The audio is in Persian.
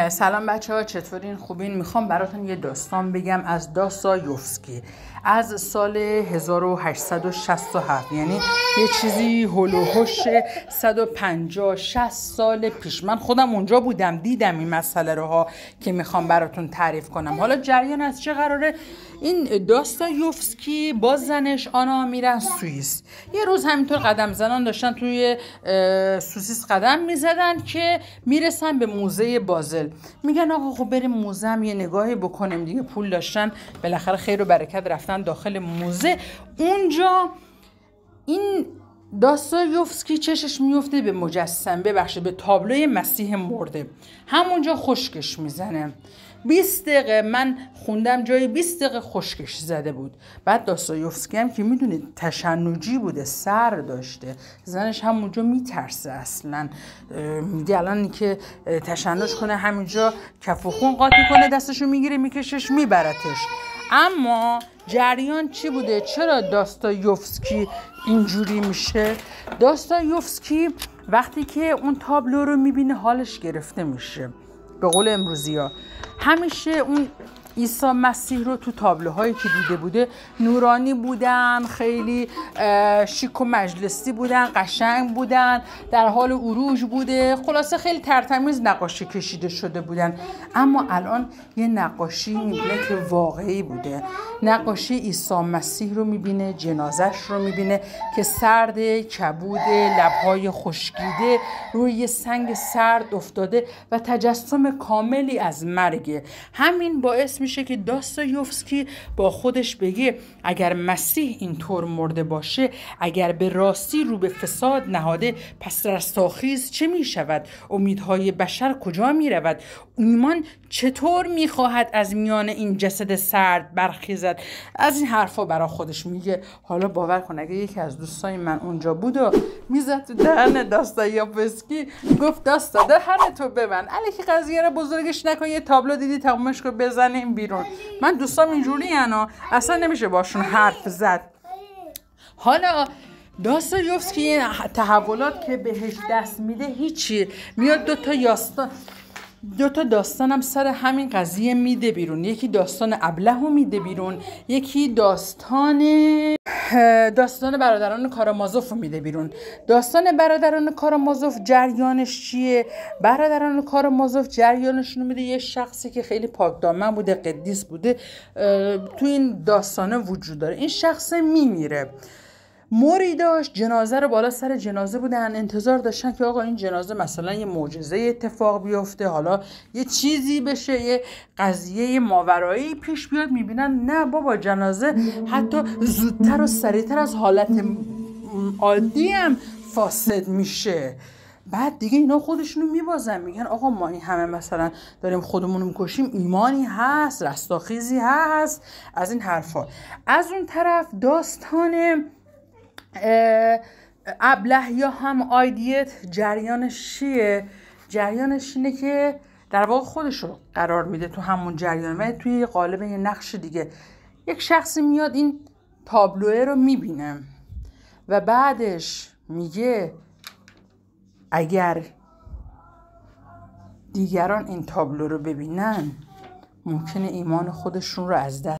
سلام بچه ها، چطورین؟ خوبین؟ میخوام براتون یه داستان بگم از داستایوفسکی از سال 1867، یعنی یه چیزی هلوهوش 150-60 سال پیش. من خودم اونجا بودم، دیدم این مسئله رو ها که میخوام براتون تعریف کنم. حالا جریان از چه قراره؟ این داستایوفسکی با زنش آنا میرن سوئیس. یه روز همینطور قدم زنان داشتن توی سوئیس قدم میزدن که میرسن به موزه بازل. میگن آقا خب بریم موزه هم یه نگاهی بکنیم دیگه، پول داشتن بالاخره، خیر و برکت، رفتن داخل موزه. اونجا این داستایوفسکی چشش میفته به مجسم، به تابلوی مسیح مرده. همونجا خشکش میزنه. 20 دقیقه من خوندم جایی 20 دقیقه خشکش زده بود. بعد داستایوفسکی هم که میدونید تشنجی بوده، سر داشته، زنش همونجا میترسه اصلا. میگه الان که تشنج کنه همینجا کف و خون قاطی کنه، دستشو میگیره میکشش میبرتش. اما جریان چی بوده؟ چرا داستایوفسکی اینجوری میشه؟ داستایوفسکی وقتی که اون تابلو رو میبینه حالش گرفته میشه. به قول امروزیا همیشه اون عیسی مسیح رو تو تابلوهایی که دیده بوده نورانی بودن، خیلی شیک و مجلسی بودن، قشنگ بودن، در حال عروج بوده، خلاصه خیلی ترتمیز نقاشی کشیده شده بودن. اما الان یه نقاشی میبینه که واقعی بوده. نقاشی عیسی مسیح رو میبینه، جنازش رو میبینه که سرد، کبوده، لبهای خشکیده، روی سنگ سرد افتاده و تجسم کاملی از مرگه. همین باعث میشه که داستایوفسکی با خودش بگه اگر مسیح اینطور مرده باشه، اگر به راستی رو به فساد نهاده، پس رستاخیز چه میشود؟ امیدهای بشر کجا میرود؟ ایمان چطور میخواهد از میان این جسد سرد برخیزد؟ از این حرفا برا خودش میگه. حالا باور کن اگه یکی از دوستای من اونجا بود و میزد تو دهن داستایوفسکی، گفت داستا دهن تو ببند، الکی قضیه رو بزرگش نکن، یه تابلو دیدی تمامش کن بزنیم بیرون. من دوستام اینجوری انا اصلا نمیشه باشون حرف زد. حالا داستایوفسکی تحولات که بهش دست میده هیچی، میاد دو تا داستان هم سر همین قضیه میده بیرون. یکی داستان ابله رو میده بیرون، یکی داستان برادران کارامازوف رو میده بیرون. داستان برادران کارامازوف جریانش چیه؟ برادران کارامازوف جریانشون میده یه شخصی که خیلی پاکدامن بوده، قدیس بوده، تو این داستانه وجود داره. این شخص میمیره، مریداش جنازه رو بالا سر جنازه بودن، انتظار داشتن که آقا این جنازه مثلا یه معجزه اتفاق بیفته، حالا یه چیزی بشه، یه قضیه ماورایی پیش بیاد. میبینن نه بابا، جنازه حتی زودتر و سریعتر از حالت عادی هم فاسد میشه. بعد دیگه اینا خودشونو میبازن، میگن آقا ما این همه مثلا داریم خودمونو میکشیم، ایمانی هست، رستاخیزی هست، از این حرفا. از اون طرف داستان ابله یا هم آیدیت جریانش چیه؟ جریانش اینه که در واقع خودش رو قرار میده تو همون جریان و توی قالب یه نقش دیگه. یک شخصی میاد این تابلوه رو میبینه و بعدش میگه اگر دیگران این تابلو رو ببینن ممکنه ایمان خودشون رو از دست